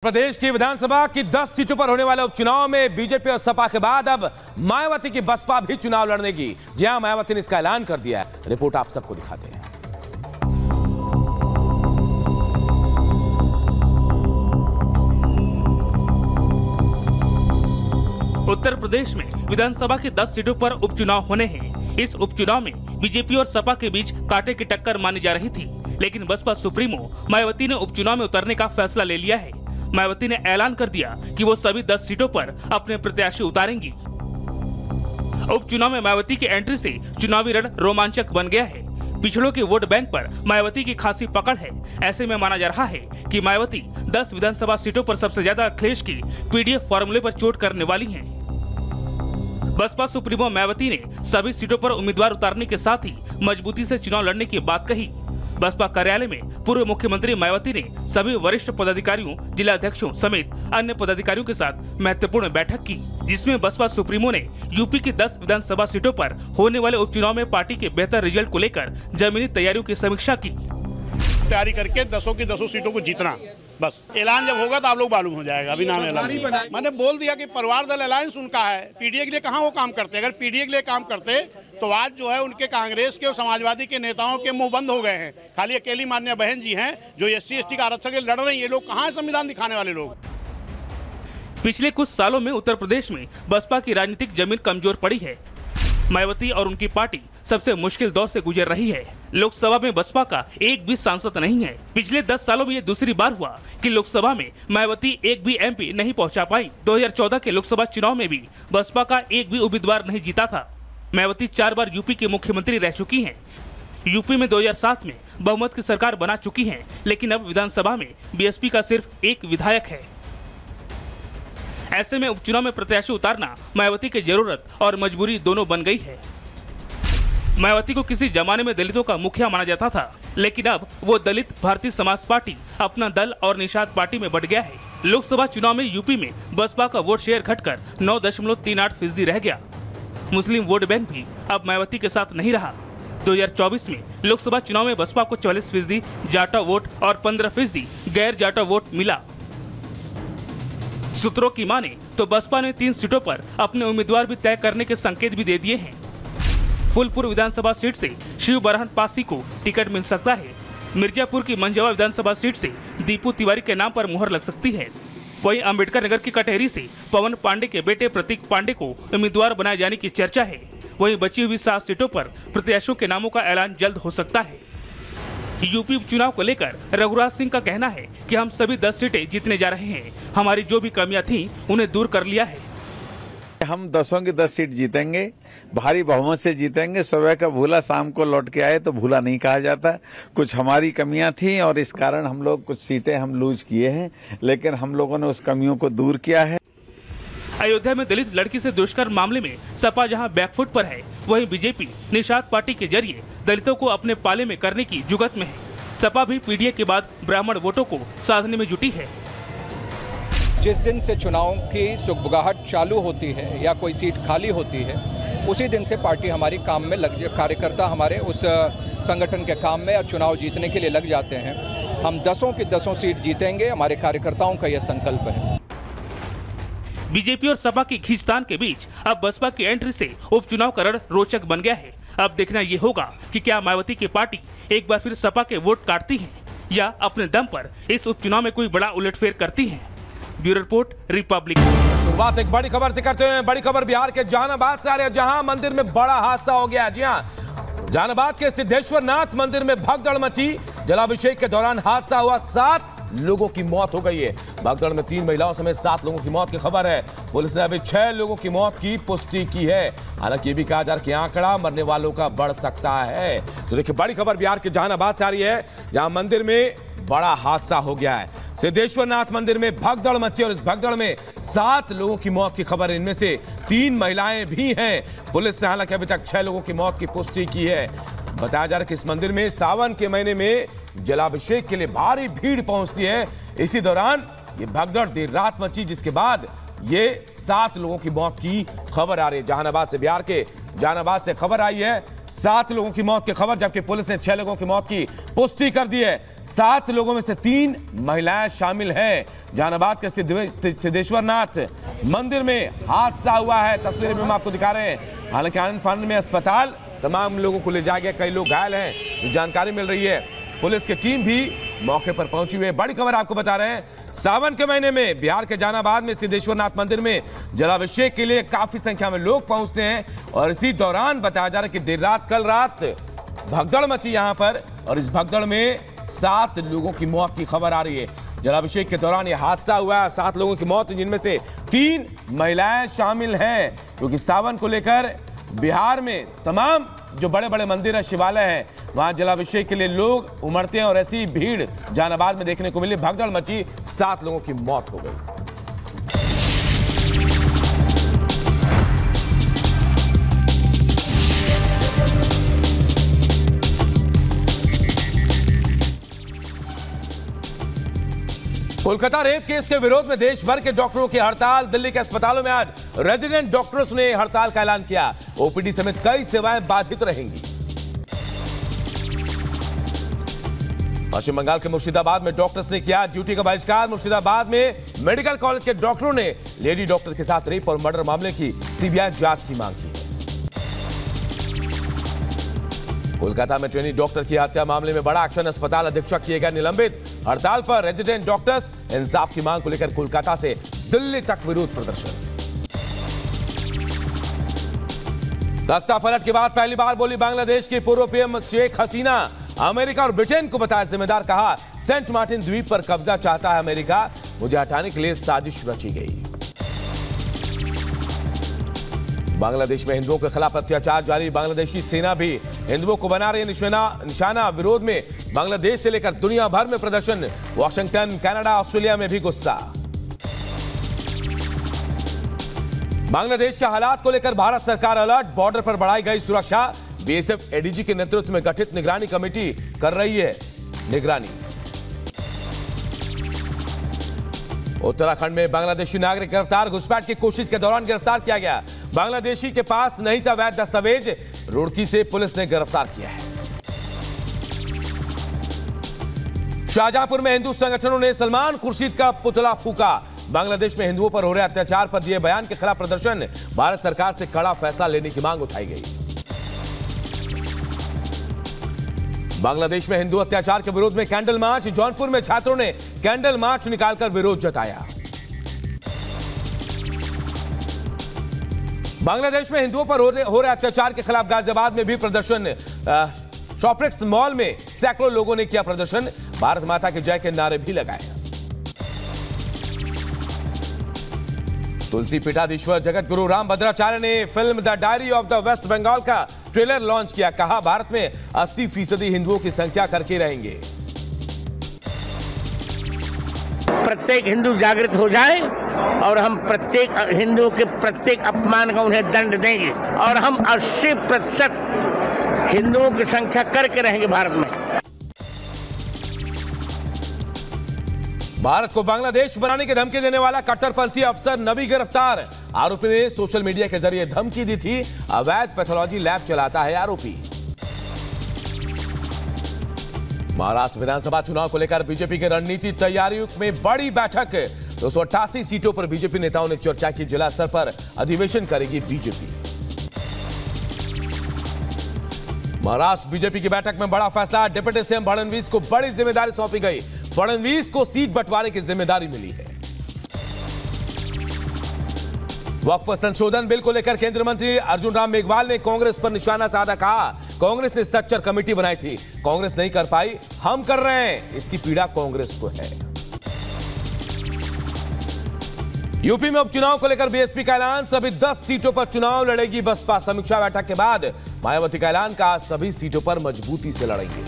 प्रदेश की विधानसभा की 10 सीटों पर होने वाले उपचुनाव में बीजेपी और सपा के बाद अब मायावती की बसपा भी चुनाव लड़ने की। जी हां, मायावती ने इसका ऐलान कर दिया है। रिपोर्ट आप सबको दिखाते हैं। उत्तर प्रदेश में विधानसभा की 10 सीटों पर उपचुनाव होने हैं। इस उपचुनाव में बीजेपी और सपा के बीच कांटे की टक्कर मानी जा रही थी, लेकिन बसपा सुप्रीमो मायावती ने उपचुनाव में उतरने का फैसला ले लिया है। मायावती ने ऐलान कर दिया कि वो सभी 10 सीटों पर अपने प्रत्याशी उतारेंगी। उपचुनाव में मायावती की एंट्री से चुनावी रण रोमांचक बन गया है। पिछड़ों के वोट बैंक पर मायावती की खासी पकड़ है। ऐसे में माना जा रहा है कि मायावती 10 विधानसभा सीटों पर सबसे ज्यादा अखिलेश की पीडीएफ फॉर्मूले पर चोट करने वाली हैं। बसपा सुप्रीमो मायावती ने सभी सीटों पर उम्मीदवार उतारने के साथ ही मजबूती से चुनाव लड़ने की बात कही। बसपा कार्यालय में पूर्व मुख्यमंत्री मायावती ने सभी वरिष्ठ पदाधिकारियों, जिला अध्यक्षों समेत अन्य पदाधिकारियों के साथ महत्वपूर्ण बैठक की, जिसमें बसपा सुप्रीमो ने यूपी की 10 विधानसभा सीटों पर होने वाले उपचुनाव में पार्टी के बेहतर रिजल्ट को लेकर जमीनी तैयारियों की समीक्षा की। तैयारी करके 10 की 10 सीटों को जीतना, बस ऐलान जब होगा तो आप लोग मालूम हो जाएगा। अभी नाम ऐलान मैंने बोल दिया कि परिवार दल अलायंस उनका है। पीडीए के लिए कहाँ वो काम करते? अगर पीडीए के लिए काम करते तो आज जो है उनके कांग्रेस के और समाजवादी के नेताओं के मुंह बंद हो गए हैं। खाली अकेली मान्य बहन जी हैं जो SC/ST का आरक्षण के लिए लड़ रही हैं। ये लोग कहाँ संविधान दिखाने वाले लोग? पिछले कुछ सालों में उत्तर प्रदेश में बसपा की राजनीतिक जमीन कमजोर पड़ी है। मायावती और उनकी पार्टी सबसे मुश्किल दौर से गुजर रही है। लोकसभा में बसपा का एक भी सांसद नहीं है। पिछले 10 सालों में ये दूसरी बार हुआ कि लोकसभा में मायावती एक भी MP नहीं पहुंचा पाई। 2014 के लोकसभा चुनाव में भी बसपा का एक भी उम्मीदवार नहीं जीता था। मायावती 4 बार यूपी की मुख्यमंत्री रह चुकी हैं। यूपी में 2007 में बहुमत की सरकार बना चुकी है, लेकिन अब विधानसभा में BSP का सिर्फ एक विधायक है। ऐसे में उपचुनाव में प्रत्याशी उतारना मायावती की जरूरत और मजबूरी दोनों बन गई है। मायावती को किसी जमाने में दलितों का मुखिया माना जाता था, लेकिन अब वो दलित भारतीय समाज पार्टी अपना दल और निषाद पार्टी में बढ़ गया है। लोकसभा चुनाव में यूपी में बसपा का वोट शेयर घटकर 9.38% रह गया। मुस्लिम वोट बैंक भी अब मायावती के साथ नहीं रहा। 2024 में लोकसभा चुनाव में बसपा को 44% जाटा वोट और 15% गैर जाटा वोट मिला। सूत्रों की माने तो बसपा ने 3 सीटों पर अपने उम्मीदवार भी तय करने के संकेत भी दे दिए हैं। फूलपुर विधानसभा सीट से शिव बरहन पासी को टिकट मिल सकता है। मिर्जापुर की मंझवा विधानसभा सीट से दीपू तिवारी के नाम पर मुहर लग सकती है। वहीं अंबेडकर नगर की कटहरी से पवन पांडे के बेटे प्रतीक पांडे को उम्मीदवार बनाए जाने की चर्चा है। वहीं बची हुई 7 सीटों पर प्रत्याशियों के नामों का ऐलान जल्द हो सकता है। यूपी उपचुनाव को लेकर रघुराज सिंह का कहना है कि हम सभी 10 सीटें जीतने जा रहे हैं। हमारी जो भी कमियां थीं उन्हें दूर कर लिया है। हम 10 की 10 सीट जीतेंगे, भारी बहुमत से जीतेंगे। सुबह का भूला शाम को लौट के आए तो भूला नहीं कहा जाता। कुछ हमारी कमियां थी और इस कारण हम लोग कुछ सीटें हम लूज किए हैं, लेकिन हम लोगों ने उस कमियों को दूर किया है। अयोध्या में दलित लड़की से दुष्कर्म मामले में सपा जहां बैकफुट पर है, वहीं बीजेपी निषाद पार्टी के जरिए दलितों को अपने पाले में करने की जुगत में है। सपा भी पीडीए के बाद ब्राह्मण वोटों को साधने में जुटी है। जिस दिन से चुनाव की सुगबुगाहट चालू होती है या कोई सीट खाली होती है, उसी दिन से पार्टी हमारी काम में कार्यकर्ता हमारे उस संगठन के काम में या चुनाव जीतने के लिए लग जाते हैं। हम 10 की 10 सीट जीतेंगे, हमारे कार्यकर्ताओं का यह संकल्प है। बीजेपी और सपा की खींचतान के बीच अब बसपा की एंट्री से उपचुनाव का रण रोचक बन गया है। अब देखना ये होगा कि क्या मायावती की पार्टी एक बार फिर सपा के वोट काटती है या अपने दम पर इस उपचुनाव में कोई बड़ा उलटफेर करती है। Bureau report, Republic. शुरुआत एक बड़ी खबर से करते हैं। बड़ी खबर बिहार के जहानाबाद से आ रही है, जहां मंदिर में बड़ा हादसा हो गया। जी हां, जहानाबाद के सिद्धेश्वर नाथ मंदिर में भगदड़ मची। जलाभिषेक के दौरान हादसा हुआ, 7 लोगों की मौत हो गई है। भगदड़ में 3 महिलाओं समेत 7 लोगों की मौत की खबर है। पुलिस ने अभी 6 लोगों की मौत की पुष्टि की है। हालांकि ये भी कहा जा रहा है कि आंकड़ा मरने वालों का बढ़ सकता है। तो देखिए, बड़ी खबर बिहार के जहानाबाद से आ रही है, जहां मंदिर में बड़ा हादसा हो गया है। सिद्धेश्वर नाथ मंदिर में भगदड़ मची और इस भगदड़ में 7 लोगों की मौत की खबर है। इनमें से 3 महिलाएं भी हैं। पुलिस ने हालांकि अभी तक 6 लोगों की मौत की पुष्टि की है। बताया जा रहा है कि इस मंदिर में सावन के महीने में जलाभिषेक के लिए भारी भीड़ पहुंचती है। इसी दौरान ये भगदड़ देर रात मची, जिसके बाद ये 7 लोगों की मौत की खबर आ रही है। जहानाबाद से, बिहार के जहानाबाद से खबर आई है 7 लोगों की मौत की खबर, जबकि पुलिस ने 6 लोगों की मौत की पुष्टि कर दी है। 7 लोगों में से 3 महिलाएं शामिल हैं। जहानाबाद के सिद्धेश्वर नाथ मंदिर में हादसा हुआ है, तस्वीरें भी हम आपको दिखा रहे हैं। हालांकि आनंद फानंद में अस्पताल तमाम लोगों को ले जाया गया, कई लोग घायल हैं, ये जानकारी मिल रही है। पुलिस की टीम भी मौके पर पहुंची हुई है। बड़ी खबर आपको बता रहे हैं, सावन के महीने में बिहार के जहानाबाद में सिद्धेश्वर नाथ मंदिर में जलाभिषेक के लिए काफी संख्या में लोग पहुंचते हैं और इसी दौरान बताया जा रहा है कि देर रात कल रात भगदड़ मची यहां पर, और इस भगदड़ में 7 लोगों की मौत की खबर आ रही है। जलाभिषेक के दौरान यह हादसा हुआ है, 7 लोगों की मौत, जिनमें से 3 महिलाएं शामिल हैं, क्योंकि सावन को लेकर बिहार में तमाम जो बड़े बड़े मंदिर है, शिवालय है, वहां जलाभिषेक के लिए लोग उमड़ते हैं और ऐसी भीड़ जहानाबाद में देखने को मिली। भगदड़ मची, 7 लोगों की मौत हो गई। कोलकाता रेप केस के विरोध में देश भर के डॉक्टरों की हड़ताल। दिल्ली के अस्पतालों में आज रेजिडेंट डॉक्टर्स ने हड़ताल का ऐलान किया। ओपीडी समेत कई सेवाएं बाधित रहेंगी। पश्चिम बंगाल के मुर्शिदाबाद में डॉक्टर्स ने किया ड्यूटी का बहिष्कार। मुर्शिदाबाद में मेडिकल कॉलेज के डॉक्टरों ने लेडी डॉक्टर के साथ रेप और मर्डर मामले की सीबीआई जांच की मांग की। कोलकाता में ट्रेनी डॉक्टर की हत्या मामले में बड़ा एक्शन, अस्पताल अधीक्षक किए गए निलंबित। हड़ताल पर रेजिडेंट डॉक्टर्स, इंसाफ की मांग को लेकर कोलकाता से दिल्ली तक विरोध प्रदर्शन। तख्ता पलट के बाद पहली बार बोली बांग्लादेश की पूर्व पीएम शेख हसीना। अमेरिका और ब्रिटेन को बताया जिम्मेदार, कहा सेंट मार्टिन द्वीप पर कब्जा चाहता है अमेरिका, मुझे हटाने के लिए साजिश रची गई। बांग्लादेश में हिंदुओं के खिलाफ अत्याचार जारी, बांग्लादेश की सेना भी हिंदुओं को बना रही है निशाना। विरोध में बांग्लादेश से लेकर दुनिया भर में प्रदर्शन। वॉशिंगटन, कनाडा, ऑस्ट्रेलिया में भी गुस्सा। बांग्लादेश के हालात को लेकर भारत सरकार अलर्ट, बॉर्डर पर बढ़ाई गई सुरक्षा। बीएसएफ एडीजी के नेतृत्व में गठित निगरानी कमेटी कर रही है निगरानी। उत्तराखंड में बांग्लादेशी नागरिक गिरफ्तार, घुसपैठ की कोशिश के दौरान गिरफ्तार किया गया। बांग्लादेशी के पास नहीं था वैध दस्तावेज, रुड़की से पुलिस ने गिरफ्तार किया है। शाहजहांपुर में हिंदू संगठनों ने सलमान खुर्शीद का पुतला फूका। बांग्लादेश में हिंदुओं पर हो रहे अत्याचार पर दिए बयान के खिलाफ प्रदर्शन, भारत सरकार से कड़ा फैसला लेने की मांग उठाई गई। बांग्लादेश में हिंदू अत्याचार के विरोध में कैंडल मार्च, जौनपुर में छात्रों ने कैंडल मार्च निकालकर विरोध जताया। बांग्लादेश में हिंदुओं पर हो रहे अत्याचार के खिलाफ गाजियाबाद में भी प्रदर्शन। शॉप्लेक्स मॉल में सैकड़ों लोगों ने किया प्रदर्शन, भारत माता की जय के नारे भी लगाए। तुलसी पीठाधीश्वर जगत गुरु रामभद्राचार्य ने film The Diary of the West Bengal का ट्रेलर लॉन्च किया, कहा भारत में 80% हिंदुओं की संख्या करके रहेंगे। प्रत्येक हिंदू जागृत हो जाए और हम प्रत्येक हिंदुओं के प्रत्येक अपमान का उन्हें दंड देंगे और हम 80% हिंदुओं की संख्या करके रहेंगे भारत में। भारत को बांग्लादेश बनाने की धमकी देने वाला कट्टरपंथी अफसर नबी गिरफ्तार। आरोपी ने सोशल मीडिया के जरिए धमकी दी थी। अवैध पैथोलॉजी लैब चलाता है आरोपी। महाराष्ट्र विधानसभा चुनाव को लेकर बीजेपी की रणनीति तैयारियों में बड़ी बैठक। 288 सीटों पर बीजेपी नेताओं ने चर्चा की। जिला स्तर पर अधिवेशन करेगी बीजेपी। महाराष्ट्र बीजेपी की बैठक में बड़ा फैसला, डिप्टी सीएम फडणवीस को बड़ी जिम्मेदारी सौंपी गई। फडणवीस को सीट बंटवारे की जिम्मेदारी मिली है। वक्फ संशोधन बिल को लेकर केंद्रीय मंत्री अर्जुन राम मेघवाल ने कांग्रेस पर निशाना साधा, कहा कांग्रेस ने स्ट्रक्चर कमेटी बनाई थी, कांग्रेस नहीं कर पाई, हम कर रहे हैं, इसकी पीड़ा कांग्रेस को है। यूपी में उपचुनाव को लेकर बीएसपी का ऐलान, सभी 10 सीटों पर चुनाव लड़ेगी बसपा। समीक्षा बैठक के बाद मायावती का ऐलान, कहा सभी सीटों पर मजबूती से लड़ेंगे।